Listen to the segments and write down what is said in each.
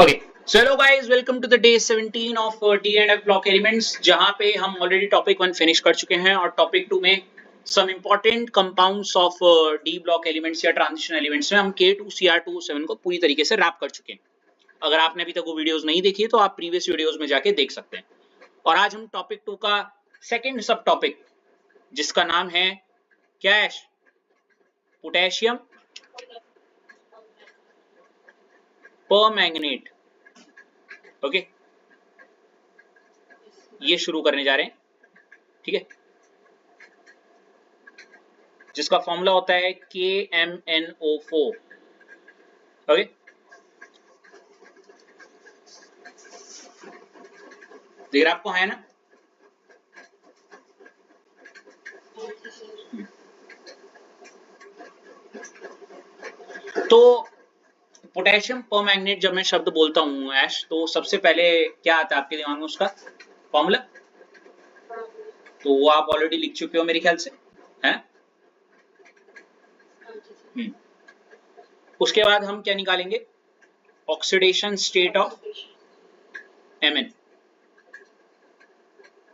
Okay so hello guys, welcome to the day 17 of D and F block elements, जहां पे हम already topic 1 finish कर चुके हैं और टॉपिक 2 में some important compounds of D block elements या ट्रांजिशन एलिमेंट्स में हम K2 Cr2O7 को पूरी तरीके से रैप कर चुके हैं। अगर आपने अभी तक वो वीडियोस नहीं देखी है तो आप प्रीवियस वीडियोस में जाके देख सकते हैं। और आज हम टॉपिक 2 का सेकंड सब टॉपिक, जिसका नाम है क्या, पोटेशियम परमैंगनेट, ओके, ये शुरू करने जा रहे हैं। ठीक है, जिसका फॉर्मूला होता है KMnO4। ओके, देख रहे आपको है ना। तो पोटेशियम परमैंगनेट जब मैं शब्द बोलता हूँ ऐश, तो सबसे पहले क्या आता है आपके दिमाग में, उसका फॉर्मूला? तो वो आप ऑलरेडी लिख चुके हो मेरे ख्याल से, है? उसके बाद हम क्या निकालेंगे? ऑक्सीडेशन स्टेट ऑफ Mn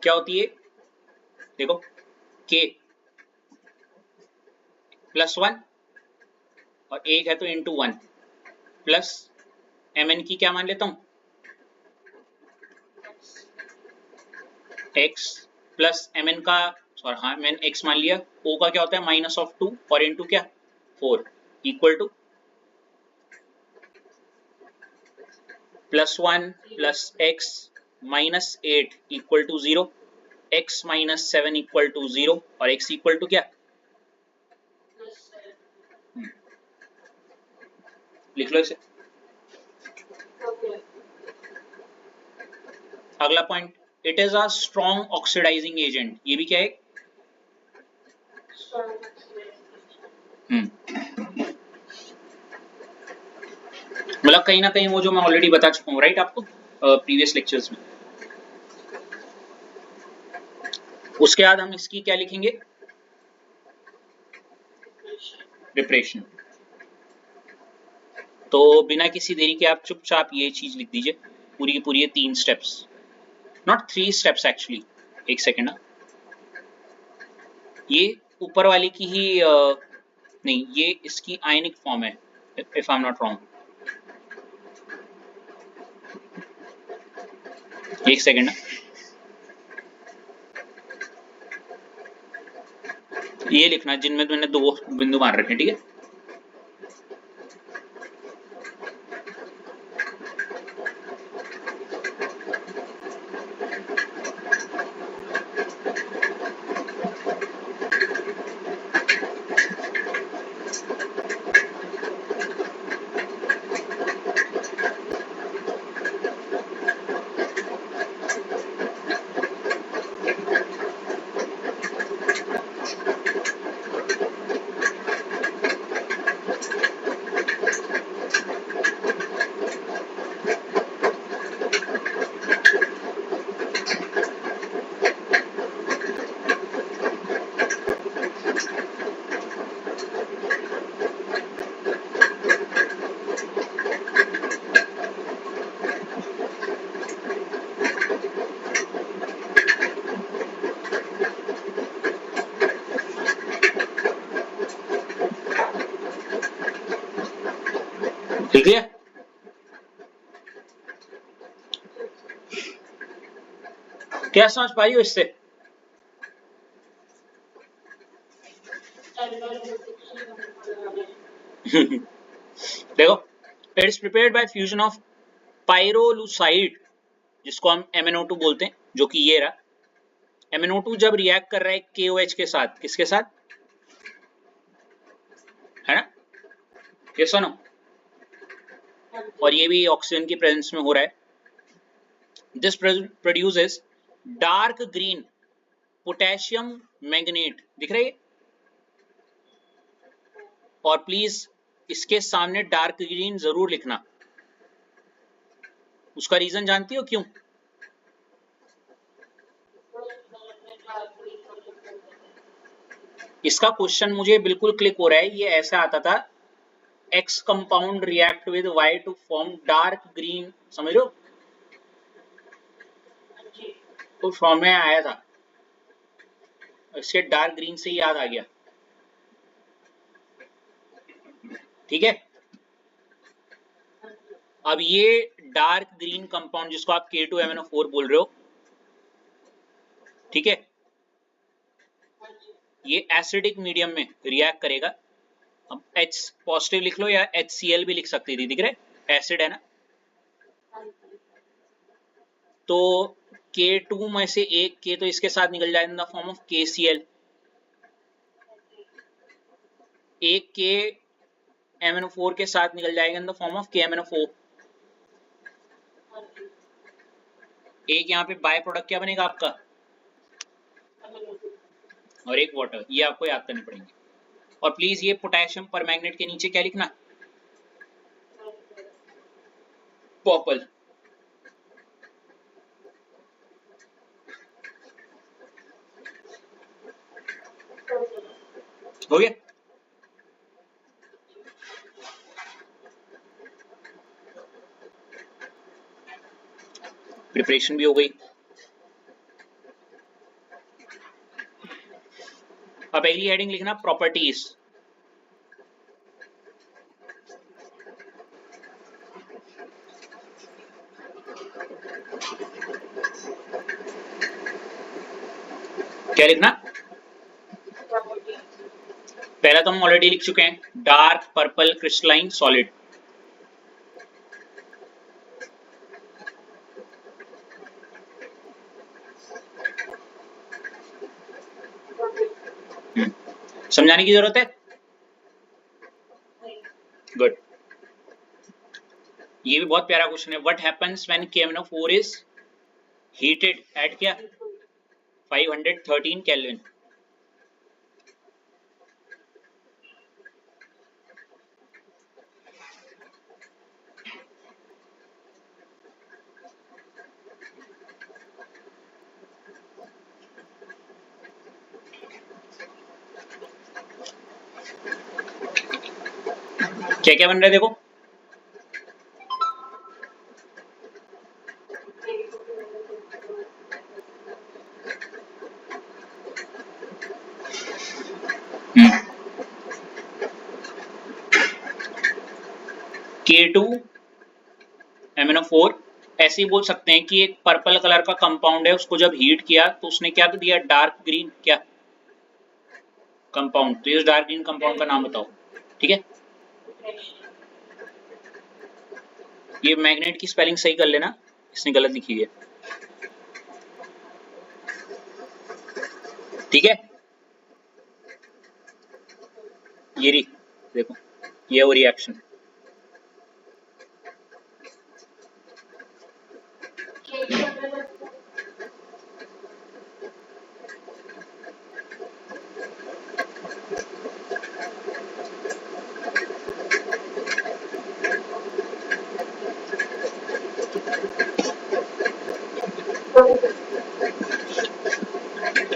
क्या होती है? देखो, K +1 और एक है तो इंटू 1 प्लस Mn की क्या मान लेता हूं, x प्लस Mn का, सॉरी हाँ मैंने x मान लिया। O का क्या होता है, -2 और इंटू क्या, 4 equal to +1 plus x -8 equal to 0, x -7 equal to 0 और x इक्वल टू क्या, लिख लो इसे। अगला point, it is a strong oxidising agent. ये भी क्या है? मतलब कहीं ना कहीं वो जो मैं ऑलरेडी बता चुका हूँ, राइट, आपको प्रीवियस लेक्चर्स में। उसके बाद हम इसकी क्या लिखेंगे, प्रिपरेशन। तो बिना किसी देरी के आप चुपचाप ये चीज लिख दीजिए, पूरी की पूरी 3 स्टेप्स, नॉट 3 स्टेप्स एक्चुअली। एक सेकेंड ना, ये ऊपर वाली की ही नहीं, ये इसकी आयनिक फॉर्म है, if I am not wrong. एक सेकेंड ना, ये लिखना जिनमें मैंने 2 बिंदु मार रखे, ठीक है। ठीक है, क्या समझ पाई हो इससे? देखो, it is prepared by fusion of pyrolusite, जिसको हम MnO2 बोलते हैं, जो कि ये रहा। MnO2 जब रिएक्ट कर रहा है KOH के साथ, किसके साथ, है ना, ये सुनो, और ये भी ऑक्सीजन की प्रेजेंस में हो रहा है। This produces dark green potassium manganate, दिख रहा है ये? और प्लीज इसके सामने डार्क ग्रीन जरूर लिखना। उसका रीजन जानती हो क्यों? इसका क्वेश्चन मुझे बिल्कुल क्लिक हो रहा है। ये ऐसा आता था, X compound react with Y to form dark green, समझ लो तो फॉर्म में आया था, इससे डार्क ग्रीन से याद आ गया, ठीक है। अब ये डार्क ग्रीन कंपाउंड जिसको आप K2MnO4 बोल रहे हो, ठीक है, ये एसिडिक मीडियम में रिएक्ट करेगा। अब H पॉजिटिव लिख लो या HCl भी लिख सकती थी, दिख रहे एसिड है ना, तो K2 में से एक K तो इसके साथ निकल जाएगा in the form of KCl, एक KMnO4 के साथ निकल जाएगा in the form of KMnO4, एक यहाँ पे बाय प्रोडक्ट क्या बनेगा आपका, और एक वाटर, ये आपको याद करने पड़ेंगे। और प्लीज ये पोटेशियम पर मैग्नेट के नीचे क्या लिखना, पर्पल, हो गया। प्रिपरेशन भी हो गई। अब अगली हेडिंग लिखना प्रॉपर्टीज, क्या लिखना, पहला तो हम ऑलरेडी लिख चुके हैं, डार्क पर्पल क्रिस्टलाइन सॉलिड, समझाने की जरूरत है, गुड। ये भी बहुत प्यारा क्वेश्चन है, what happens when KMnO4 is heated at क्या 513 केल्विन, क्या क्या बन रहा है देखो, K2MnO4, ऐसे ही बोल सकते हैं कि एक पर्पल कलर का कंपाउंड है, उसको जब हीट किया तो उसने क्या तो दिया, डार्क ग्रीन क्या कंपाउंड, तो इस डार्क ग्रीन कंपाउंड का नाम बताओ, ठीक है। ये मैग्नेट की स्पेलिंग सही कर लेना, इसने गलत लिखी है, ठीक है। ये देखो, ये वो रिएक्शन,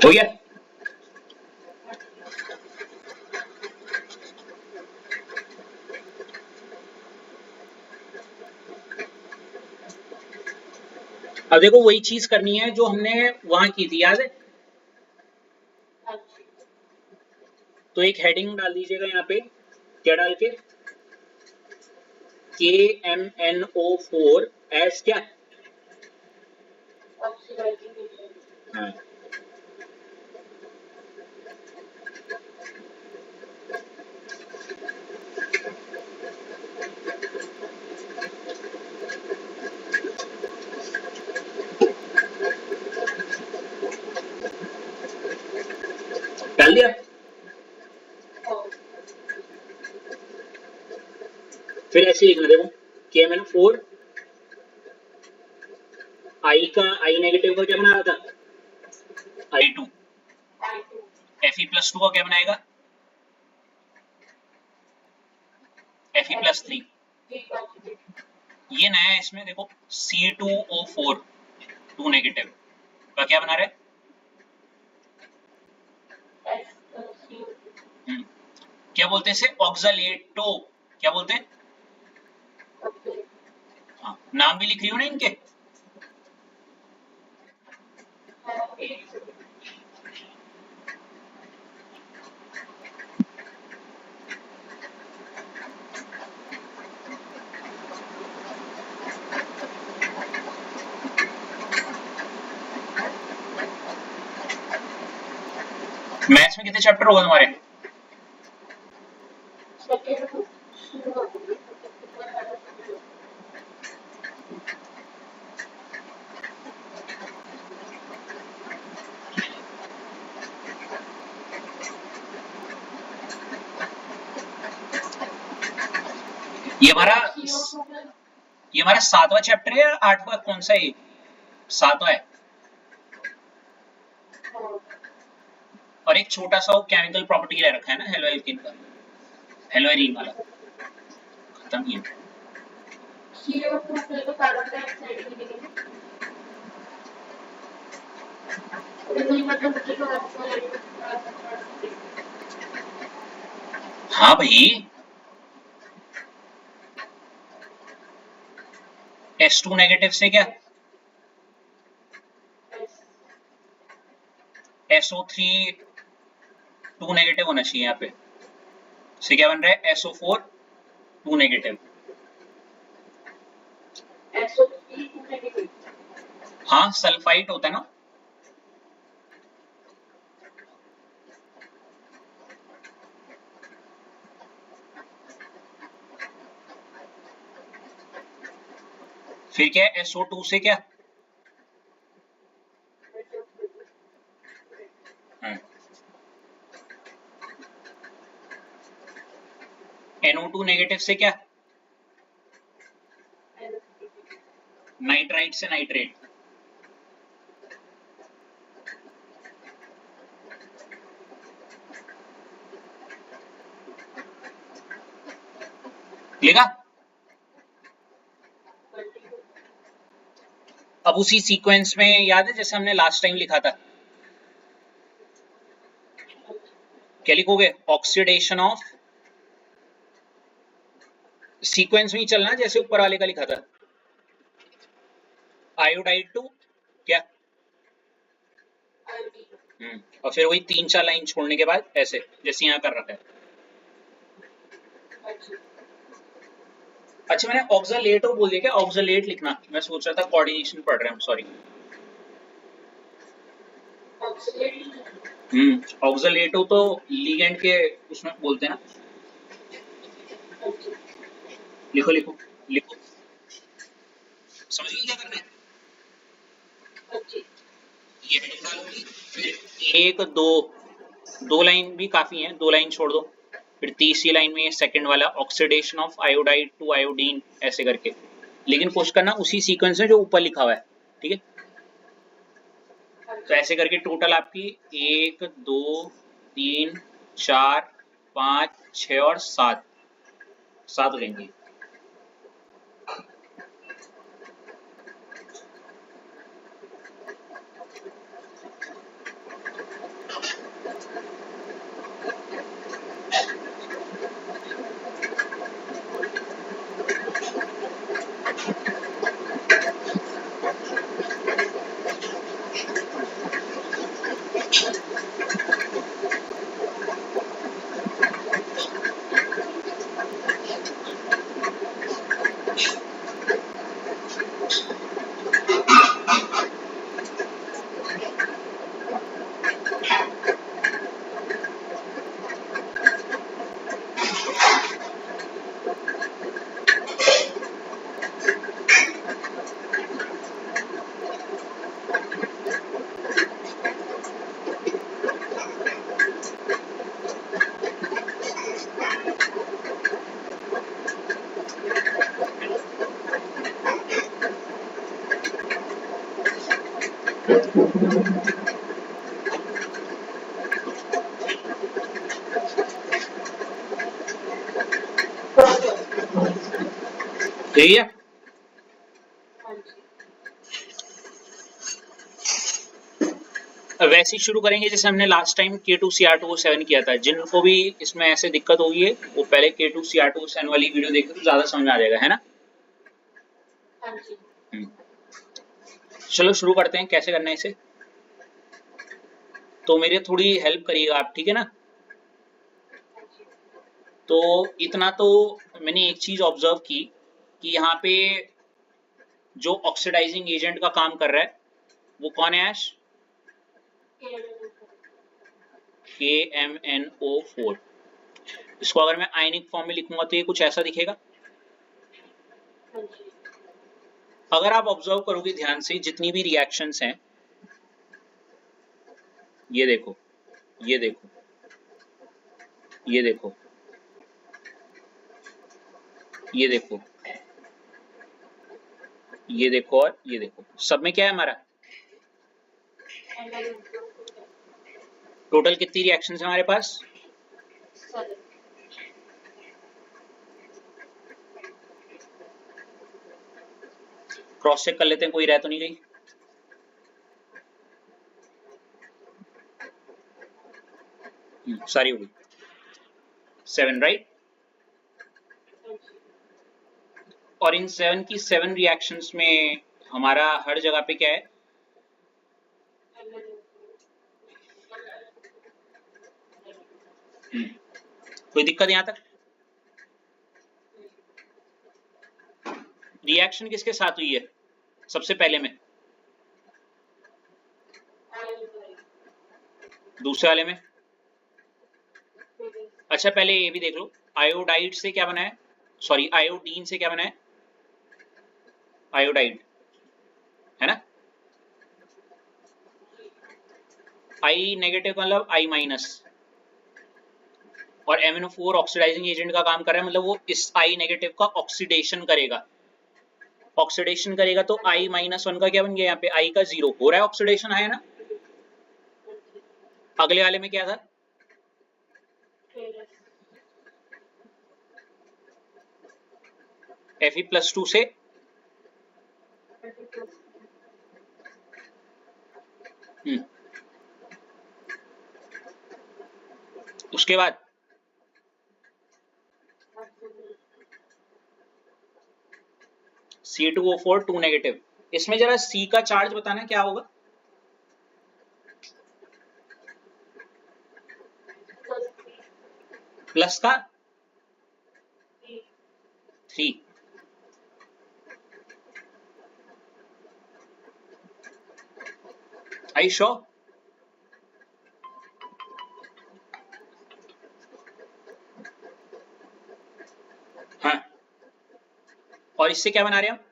हो गया। अब देखो वही चीज करनी है जो हमने वहां की थी, याद है, तो एक हेडिंग डाल दीजिएगा यहाँ पे, क्या डाल के, KMnO4 एज क्या, हाँ, डाल दिया, फिर ऐसे लिखना देखो, KMnO4 आई का, आई नेगेटिव का क्या बना रहा था, I2, Fe+2 का क्या बनाएगा, Fe+3, ये नया है इसमें देखो, C2O4 2 नेगेटिव का क्या बना रहा है, क्या बोलते हैं इसे, ऑक्सलेटो क्या बोलते हैं? हाँ, नाम भी लिख रही हो ना इनके? मैथ्स में कितने चैप्टर होगा तुम्हारे? ये हमारा ये हमारा 7वां चैप्टर है या 8वां, कौन सा है? 7वां है। और एक छोटा सा वो केमिकल प्रॉपर्टी ले रखा है ना हेलो एल्किन का, हेलो एरीन वाला, खत्म ही है। हाँ भाई, S2 नेगेटिव से क्या SO3 2 नेगेटिव होना चाहिए यहाँ पे, से क्या बन रहा है SO4 2 नेगेटिव। हाँ सल्फाइट होता है ना, फिर क्या है SO2 से क्या, NO2 नेगेटिव से क्या, नाइट्राइट से नाइट्रेट। लिखा? अब उसी सीक्वेंस में याद है जैसे हमने लास्ट टाइम लिखा था, क्या लिखोगे? ऑक्सीडेशन ऑफ, सीक्वेंस में ही चलना जैसे ऊपर वाले का लिखा था, आयोडाइड टू क्या, और फिर वही 3-4 लाइन छोड़ने के बाद ऐसे जैसे यहाँ कर रखा है। अच्छा मैंने ऑक्सलेटो बोल दिया क्या? ऑक्सलेट लिखना, मैं सोच रहा था कोऑर्डिनेशन पढ़ रहे हैं, सॉरी। ऑक्सलेटो तो लिगेंड के उसमें बोलते हैं ना। लिखो लिखो लिखो, समझ गए क्या करना है? ये हेडिंग डालूंगी, फिर एक दो, दो लाइन भी काफी है, दो लाइन छोड़ दो, फिर तीसरी लाइन में ये सेकंड वाला oxidation of iodide to iodine ऐसे करके, लेकिन कोशिश करना उसी सीक्वेंस में जो ऊपर लिखा हुआ है, ठीक है? तो ऐसे करके टोटल आपकी 1 2 3 4 5 6 और 7 7 हो जाएंगी। यही है। वैसे ही शुरू करेंगे जैसे हमने लास्ट टाइम K2Cr2O7 किया था। जिनको भी इसमें ऐसे दिक्कत होगी है वो पहले K2Cr2O7 वाली वीडियो देखें तो ज्यादा समझ में आ जाएगा, है ना। चलो शुरू करते हैं, कैसे करना है इसे। तो मेरे थोड़ी हेल्प करिएगा आप, ठीक है ना। तो इतना तो मैंने एक चीज ऑब्जर्व की कि यहाँ पे जो ऑक्सीडाइजिंग एजेंट का काम कर रहा है वो कौन है ऐश? KMnO4। इसको अगर मैं आयनिक फॉर्म में लिखूंगा तो ये कुछ ऐसा दिखेगा। अगर आप ऑब्जर्व करोगे ध्यान से, जितनी भी रिएक्शंस हैं, ये देखो, ये देखो, ये देखो, ये देखो, ये देखो और ये देखो, सब में क्या है हमारा? टोटल कितनी रिएक्शंस है हमारे पास? क्रॉस चेक कर लेते हैं, कोई रह तो नहीं गई। सारी होगी 7, राइट। और इन 7 की 7 रिएक्शंस में हमारा हर जगह पे क्या है? कोई दिक्कत यहां तक? रिएक्शन किसके साथ हुई है सबसे पहले में? दूसरे वाले में? अच्छा पहले ये भी देख लो, आयोडाइड से क्या बना है? सॉरी, आयोडीन से क्या बना है? आयोडाइड, है ना। आई नेगेटिव मतलब आई माइनस, और MnO4 ऑक्सीडाइजिंग एजेंट का काम कर रहा है, मतलब वो इस आई नेगेटिव का ऑक्सीडेशन करेगा। ऑक्सीडेशन करेगा तो I-1 का क्या बन गया? यहाँ पे I का 0 हो रहा है, ऑक्सीडेशन आया ना। अगले वाले में क्या था? Fe+2 से उसके बाद C2O4 2 नेगेटिव। इसमें जरा C का चार्ज बताना क्या होगा? प्लस का 3। I sure? हाँ, और इससे क्या बना रहे हैं हम?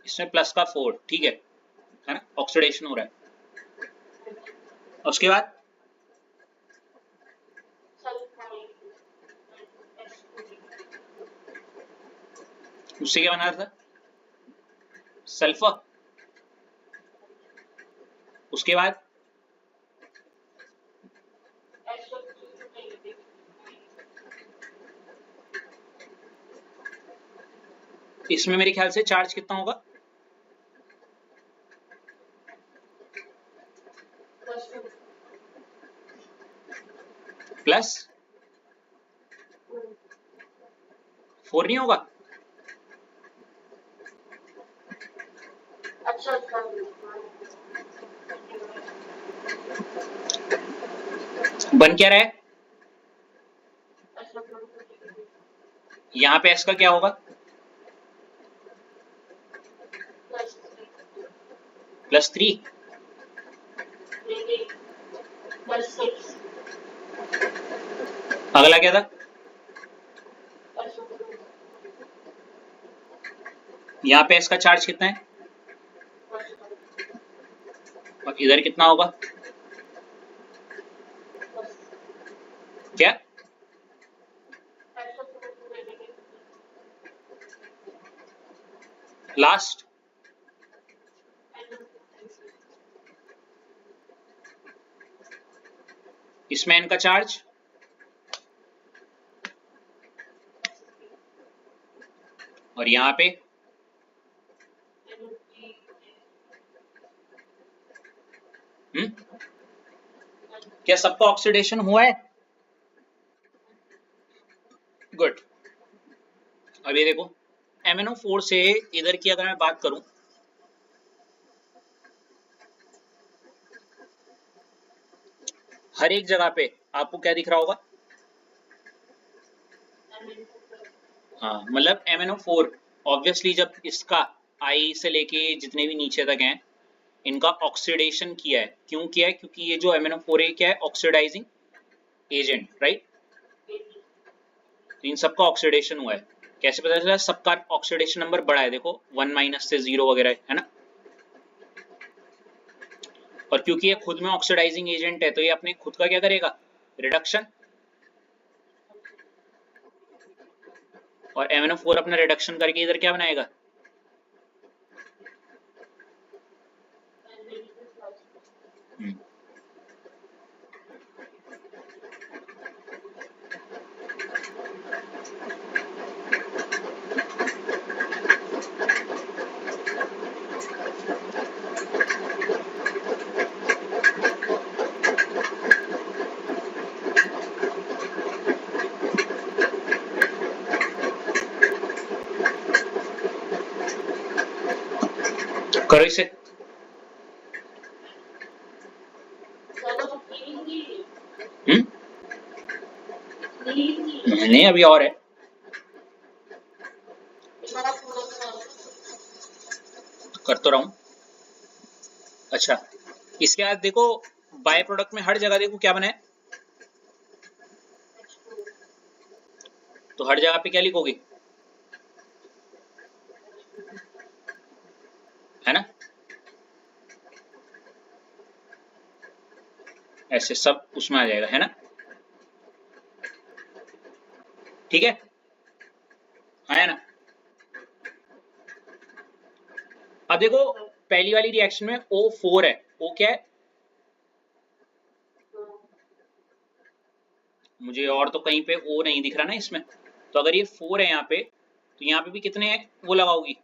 इसमें प्लस का 4, ठीक है ना, ऑक्सीडेशन हो रहा है। उसके बाद उससे क्या बना रहा था? सल्फर। उसके बाद इसमें मेरे ख्याल से चार्ज कितना होगा? प्लस 4 नहीं होगा? बन क्या रहा है? यहाँ पे S का क्या होगा? +3। अगला क्या था? यहाँ पे S का चार्ज कितना है? और इधर कितना होगा? क्या? लास्ट इसमें N का चार्ज, और यहाँ पे क्या सबका ऑक्सीडेशन हुआ है? गुड। अब ये देखो MnO4 से इधर की अगर मैं बात करूं, हर एक जगह पे आपको क्या दिख रहा होगा? हाँ, मतलब MnO4 ऑब्वियसली जब इसका आई से लेके जितने भी नीचे तक हैं इनका ऑक्सीडेशन किया है। क्यों किया है? क्योंकि ये जो MnO4 है क्या है? Oxidising agent, right? तो इन सबका ऑक्सीडेशन हुआ है। कैसे पता चला? सबका ऑक्सीडेशन नंबर बड़ा है, देखो 1 माइनस से 0 वगैरह है ना। और क्योंकि ये खुद में ऑक्सीडाइजिंग एजेंट है तो ये अपने खुद का क्या करेगा? रिडक्शन। और MnO4 अपना रिडक्शन करके इधर क्या बनाएगा? करो इसे। नहीं, अभी और है। कर तो रहा हूं। अच्छा, इसके बाद देखो बाय प्रोडक्ट में हर जगह देखो क्या बना है, तो हर जगह पे क्या लिखोगे? है ना, ऐसे सब उसमें आ जाएगा, है ना। ठीक है, है ना। अब देखो पहली वाली रिएक्शन में O4 है, O क्या है? मुझे और तो कहीं पे O नहीं दिख रहा ना इसमें, तो अगर ये 4 है यहाँ पे तो यहाँ पे भी कितने वो लगाओगी?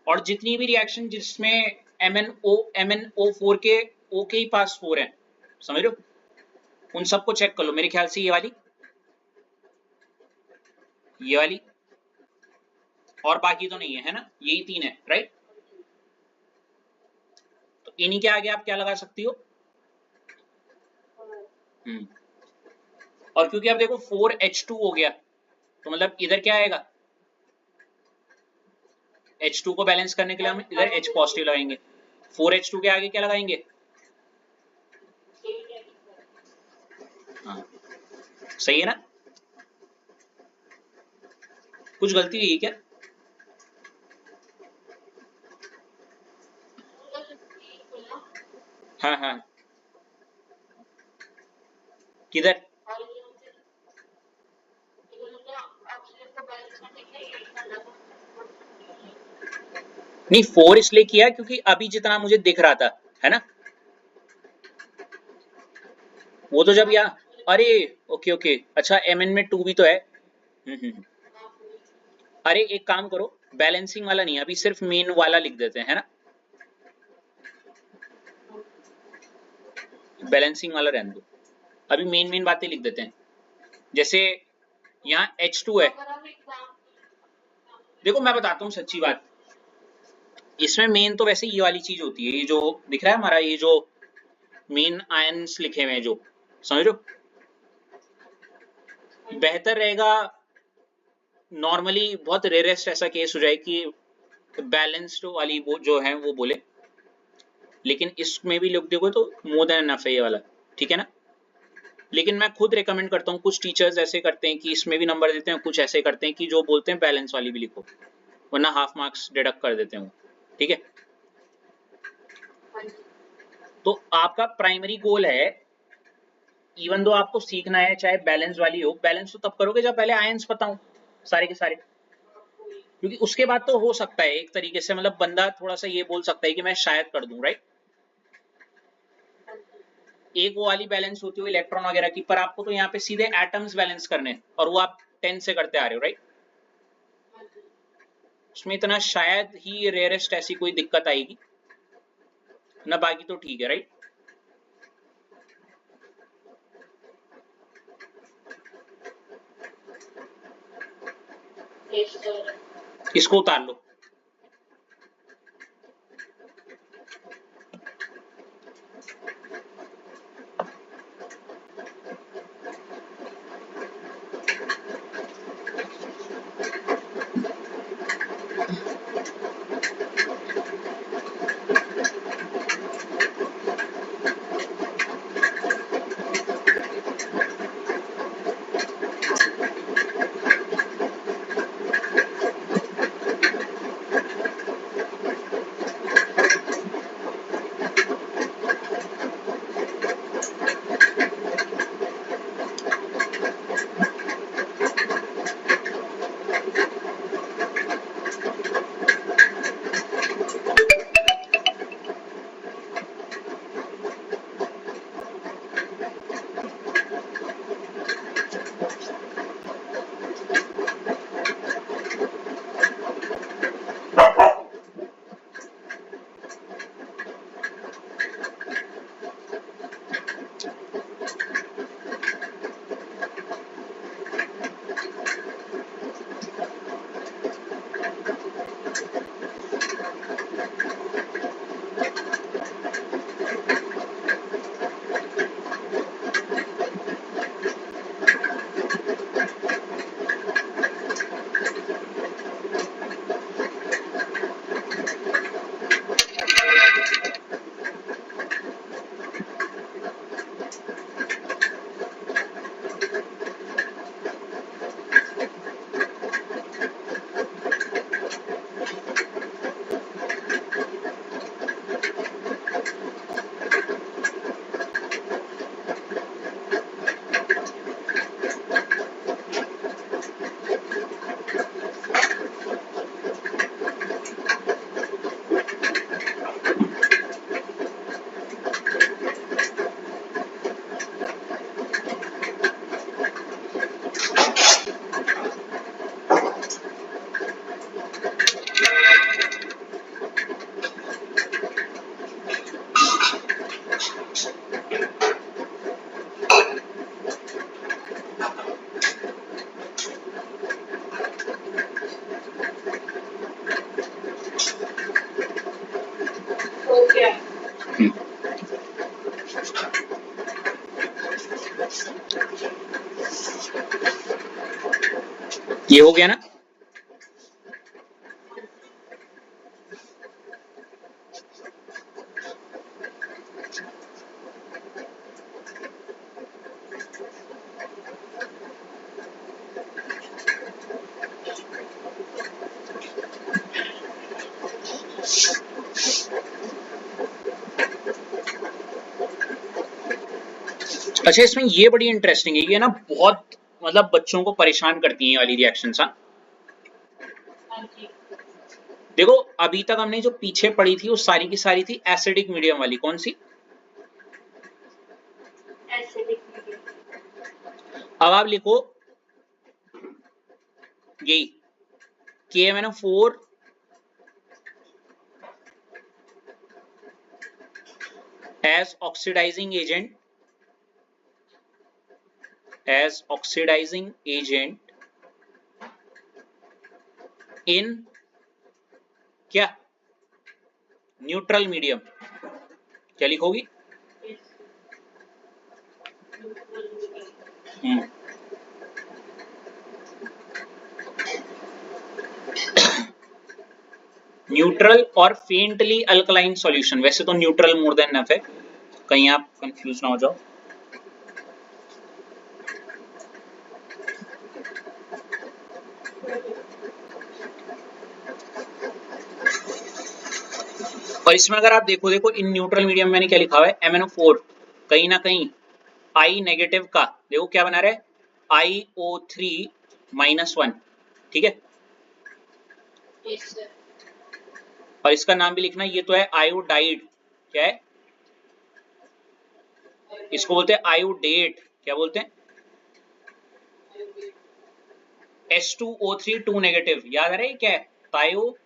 और जितनी भी रिएक्शन जिसमें MnO4 के O के ही पास 4 है, समझ रहे हो, उन सबको चेक कर लो। मेरे ख्याल से ये वाली और बाकी तो नहीं है ना, यही 3 है, राइट। तो इन्हीं के आगे आप क्या लगा सकती हो? और क्योंकि अब देखो 4H2 हो गया तो मतलब इधर क्या आएगा? H2 को बैलेंस करने के लिए हम इधर H पॉजिटिव लगाएंगे। 4H2 के आगे क्या लगाएंगे? हाँ, सही है ना। कुछ गलती हुई है क्या? हाँ हाँ, किधर? नहीं, 4 इसलिए किया क्योंकि अभी जितना मुझे दिख रहा था, है ना, वो तो जब यहाँ, अरे ओके ओके, अच्छा Mn में 2 भी तो है। अरे एक काम करो, बैलेंसिंग वाला नहीं, अभी सिर्फ मेन वाला लिख देते हैं, है ना। बैलेंसिंग वाला रहने दो, अभी मेन मेन बातें लिख देते हैं। जैसे यहाँ H2 है, देखो मैं बताता हूँ सच्ची बात, इसमें मेन तो वैसे ये वाली चीज होती है, ये जो दिख रहा है हमारा, ये जो मेन आयंस लिखे हुए हैं जो, समझ रहे हो, बेहतर रहेगा नॉर्मली, बहुत रेयरेस्ट ऐसा केस हो जाए कि बैलेंस्ड वाली वो जो है वो बोले, लेकिन इसमें भी लिख दोगे तो मोर देन एनफ है ये वाला, ठीक है ना। लेकिन मैं खुद रेकमेंड करता हूँ, कुछ टीचर्स ऐसे करते हैं कि इसमें भी नंबर देते हैं, कुछ ऐसे करते हैं कि जो बोलते हैं बैलेंस वाली भी लिखो, वरना हाफ मार्क्स डिडक्ट कर देते हैं वो, ठीक है। तो आपका प्राइमरी गोल है, इवन दो आपको सीखना है चाहे बैलेंस वाली हो, बैलेंस तो तब करोगे जब पहले आयंस पता हो सारे के सारे, क्योंकि उसके बाद तो हो सकता है एक तरीके से, मतलब बंदा थोड़ा सा ये बोल सकता है कि मैं शायद कर दूं, राइट। एक वो वाली बैलेंस होती है इलेक्ट्रॉन वगैरह की, पर आपको तो यहाँ पे सीधे एटम्स बैलेंस करने, और वो आप 10 से करते आ रहे हो, राइट। उसमें इतना शायद ही रेयरेस्ट ऐसी कोई दिक्कत आएगी ना, बाकी तो ठीक है, राइट। इसको उतार लो। ये हो गया ना। अच्छा, इसमें ये बड़ी इंटरेस्टिंग है, ये ना बहुत मतलब बच्चों को परेशान करती हैं वाली रिएक्शंस। हाँ, देखो अभी तक हमने जो पीछे पढ़ी थी वो सारी की सारी थी एसिडिक मीडियम वाली। कौन सी? अब आप लिखो यही KMnO4 as oxidizing agent in क्या? Neutral medium. क्या लिखोगी? न्यूट्रल और फेंटली अल्कलाइन सॉल्यूशन। वैसे तो न्यूट्रल मोर देन इनफ है, कहीं आप कंफ्यूज ना हो जाओ। और इसमें अगर आप देखो इन न्यूट्रल मीडियम में मैंने क्या लिखा हुआ है, MnO4 कहीं ना कहीं I नेगेटिव का देखो क्या बना रहा है, IO3-1। ठीक है, और इसका नाम भी लिखना, ये तो है आयोडाइड। क्या है? इसको बोलते हैं आयोडेट। क्या बोलते हैं? H2O3 2 negative. याद आ रहा है क्या है? थायो।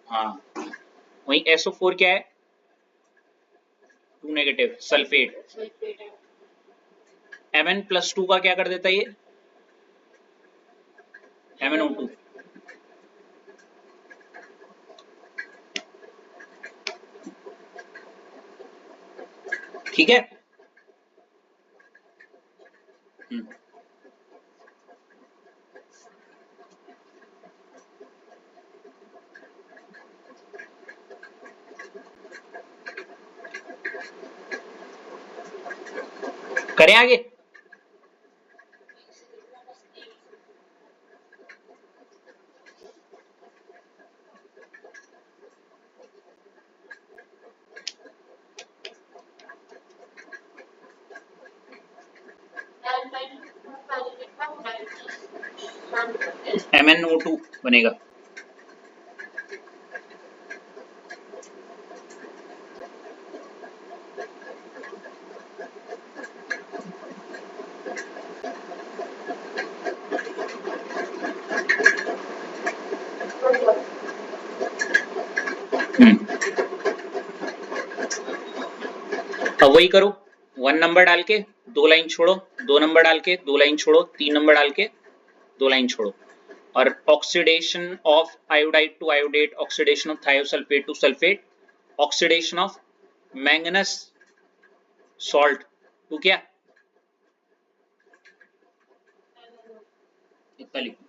हाँ, वही SO4 क्या है? 2 नेगेटिव सल्फेट। Mn+2 का क्या कर देता है ये? MnO2। ठीक है। करें आगे। MnO2 बनेगा। अब वही करो, 1 नंबर डाल के 2 लाइन छोड़ो, 2 नंबर डाल के 2 लाइन छोड़ो, 3 नंबर डाल के 2 लाइन छोड़ो, और oxidation of iodide to iodate, oxidation of thiosulphate to sulphate, oxidation of manganous salt to क्या, इतना लिखो।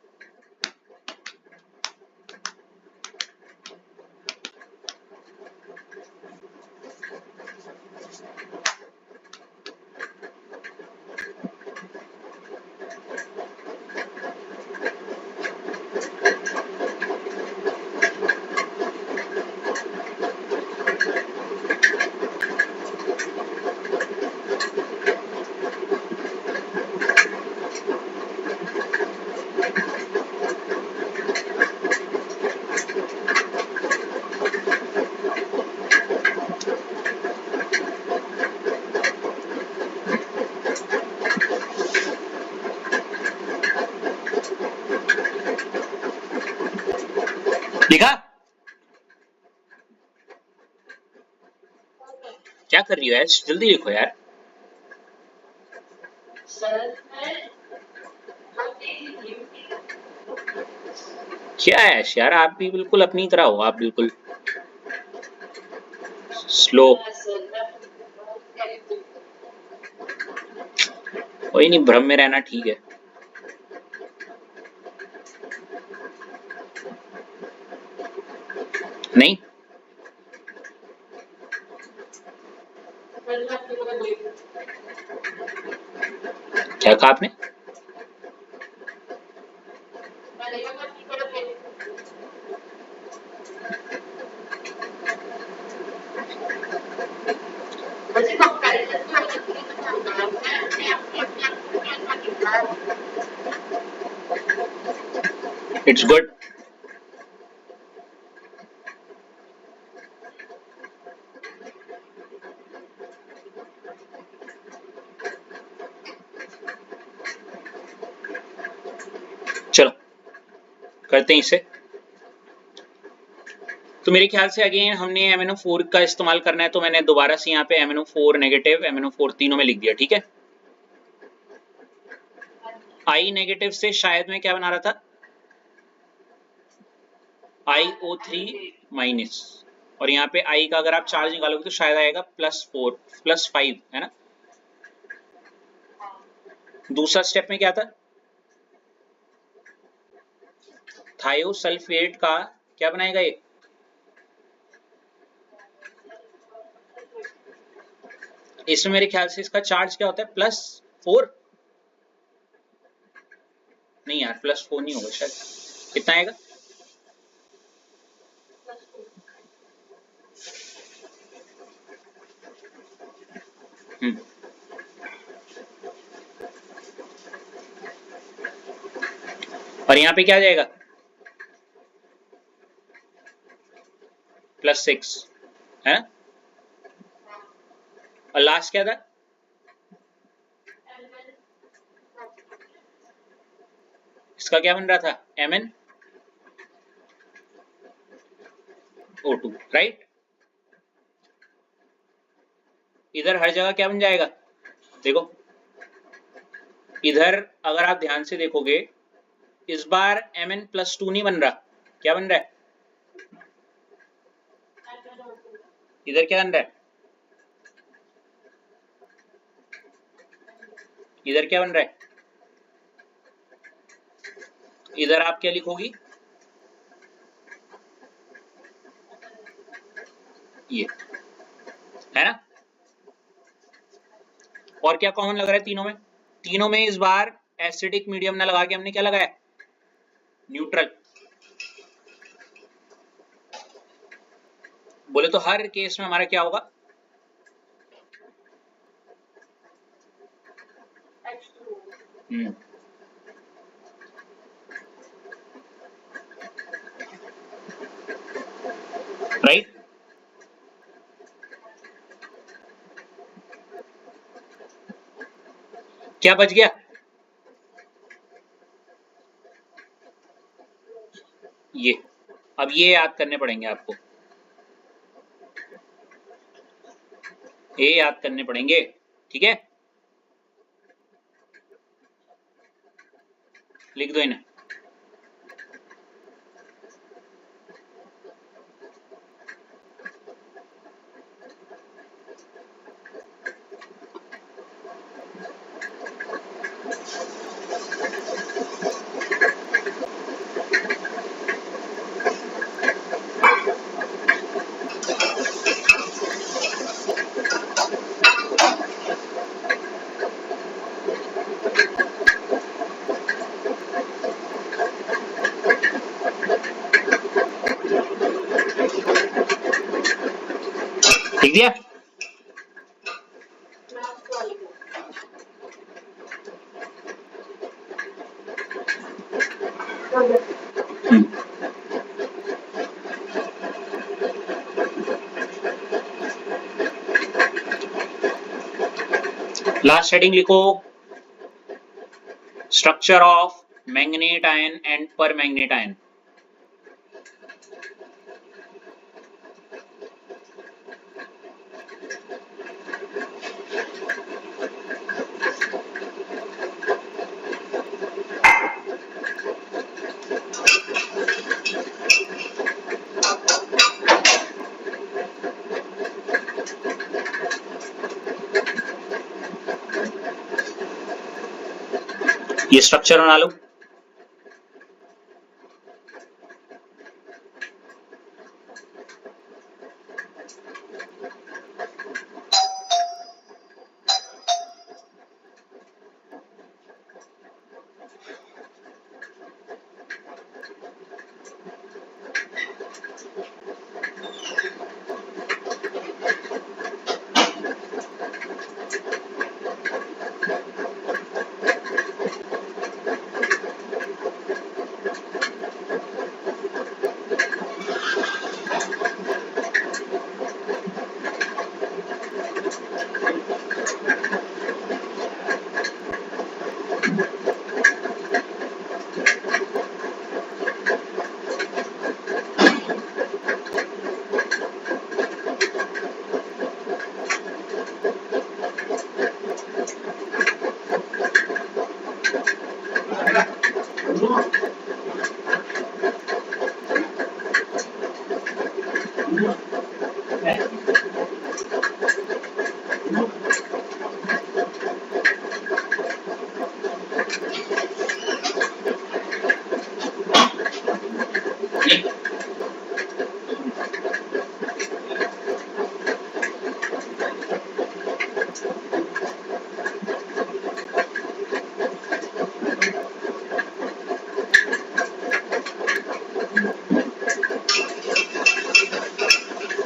लिखा? क्या कर रही हो यार, जल्दी लिखो यार। क्या है यार, आप भी बिल्कुल अपनी तरह हो, आप बिल्कुल स्लो। कोई नहीं, भ्रम में रहना ठीक है। नहीं, क्या कहा आपने? It's good. चलो करते हैं इसे। तो मेरे ख्याल से अगेन हमने MnO4 का इस्तेमाल करना है, तो मैंने दोबारा से यहाँ पे MnO4 नेगेटिव, MnO4 तीनों में लिख दिया। ठीक है, I नेगेटिव से शायद मैं क्या बना रहा था, iO3 माइनस, और यहाँ पे I का अगर आप चार्ज निकालोगे तो शायद आएगा +4 +5, है ना। दूसरा स्टेप में क्या था, थायोसल्फेट का क्या बनाएगा ये, इसमें मेरे ख्याल से इसका चार्ज क्या होता है, +4, नहीं यार +4 नहीं होगा शायद, कितना आएगा, और यहाँ पे क्या आ जाएगा, +6, है ना। और लास्ट क्या था, इसका क्या बन रहा था, MnO2, राइट। इधर हर जगह क्या बन जाएगा, देखो इधर अगर आप ध्यान से देखोगे, इस बार Mn+2 नहीं बन रहा, क्या बन रहा है? इधर क्या बन रहा है? इधर क्या बन रहा है? इधर आप क्या लिखोगी? ये है ना। और क्या कॉमन लग रहा है तीनों में? तीनों में इस बार एसिडिक मीडियम ना लगा के हमने क्या लगाया? न्यूट्रल। बोले तो हर केस में हमारा क्या होगा? राइट। क्या बच गया? ये। अब ये याद करने पड़ेंगे आपको, ये याद करने पड़ेंगे, ठीक है। लिख दो इन्हें। लिख दिया? लास्ट हेडिंग लिखो, structure of manganate ion and पर मैंगनेट आयन। ये स्ट्रक्चर बना लो।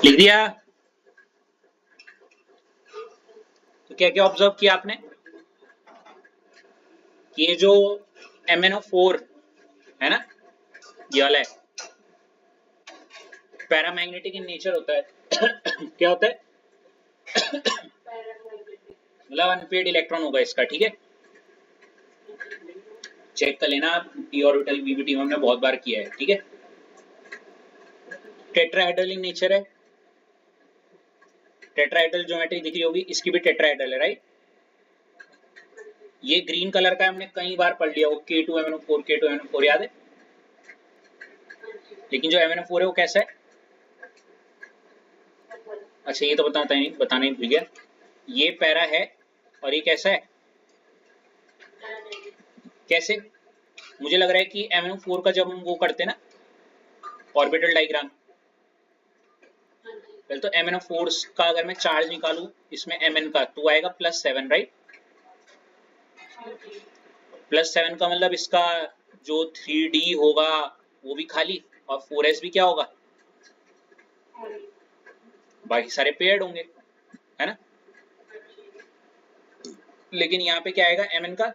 लिख दिया? तो क्या क्या ऑब्जर्व किया आपने? ये जो MnO4 है ना, ये वाला है, पैरामैग्नेटिक इन नेचर होता है। क्या होता है? मतलब अनपेड इलेक्ट्रॉन होगा इसका, ठीक है। चेक कर लेना, डी ऑर्बिटल बीबीटी में हमने बहुत बार किया है, ठीक है। टेट्राहेड्रल इन नेचर है, टेट्राहेड्रल ज्योमेट्री दिख रही होगी, इसकी भी टेट्राहेड्रल है, राइट। ये ग्रीन कलर का हमने कई बार पढ़ लिया, वो K2MnO4 K2MnO4 याद है। लेकिन जो MnO4 है वो कैसा है? अच्छा ये तो बताना ही भूल गया, ये पैरा है और ये कैसा है? कैसे? मुझे लग रहा है कि MnO4 का जब हम वो करते ना ऑर्बिटल डायग्राम, पहले तो MnO4 का अगर मैं चार्ज निकालूं इसमें Mn का तो आएगा +7, राइट। +7 का मतलब इसका जो 3D होगा वो भी खाली और 4s भी क्या होगा? बाकी सारे पेयर्ड होंगे, है ना। लेकिन यहाँ पे क्या आएगा Mn का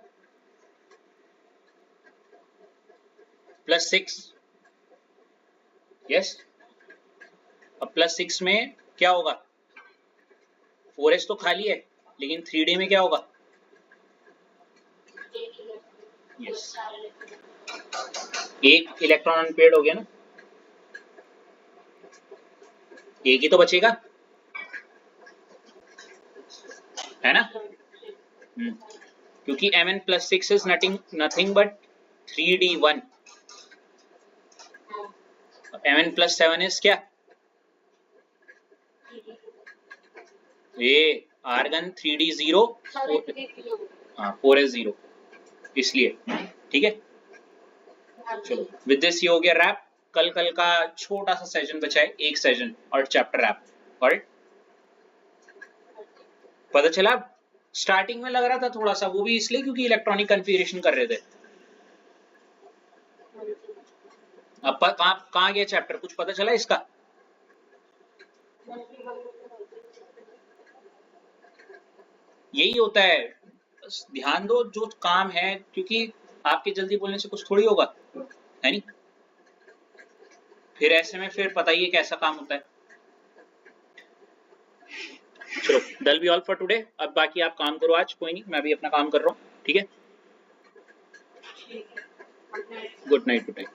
+6, यस। अब +6 में क्या होगा? 4s तो खाली है लेकिन 3D में क्या होगा? यस, एक इलेक्ट्रॉन अनपेयर्ड हो गया ना, एक ही तो बचेगा, है ना। क्योंकि Mn +6 is nothing but 3D1, Mn +7 is क्या? ये आर्गन 3D0, हाँ 4s0, इसलिए ठीक है। चलो विद दिस ये हो गया रैप। कल का छोटा सा सेशन बचा है, एक सेशन और चैप्टर रैप। ऑलराइट, पता चला। स्टार्टिंग में लग रहा था थोड़ा सा, वो भी इसलिए क्योंकि इलेक्ट्रॉनिक कन्फिगरेशन कर रहे थे। अब कहाँ गया चैप्टर, कुछ पता चला इसका? यही होता है, बस ध्यान दो जो काम है, क्योंकि आपके जल्दी बोलने से कुछ थोड़ी होगा, है नहीं। फिर ऐसे में फिर पता ही है कैसा काम होता है। चलो that be all for today. अब बाकी आप काम करो आज, कोई नहीं, मैं भी अपना काम कर रहा हूँ, ठीक है। Good night.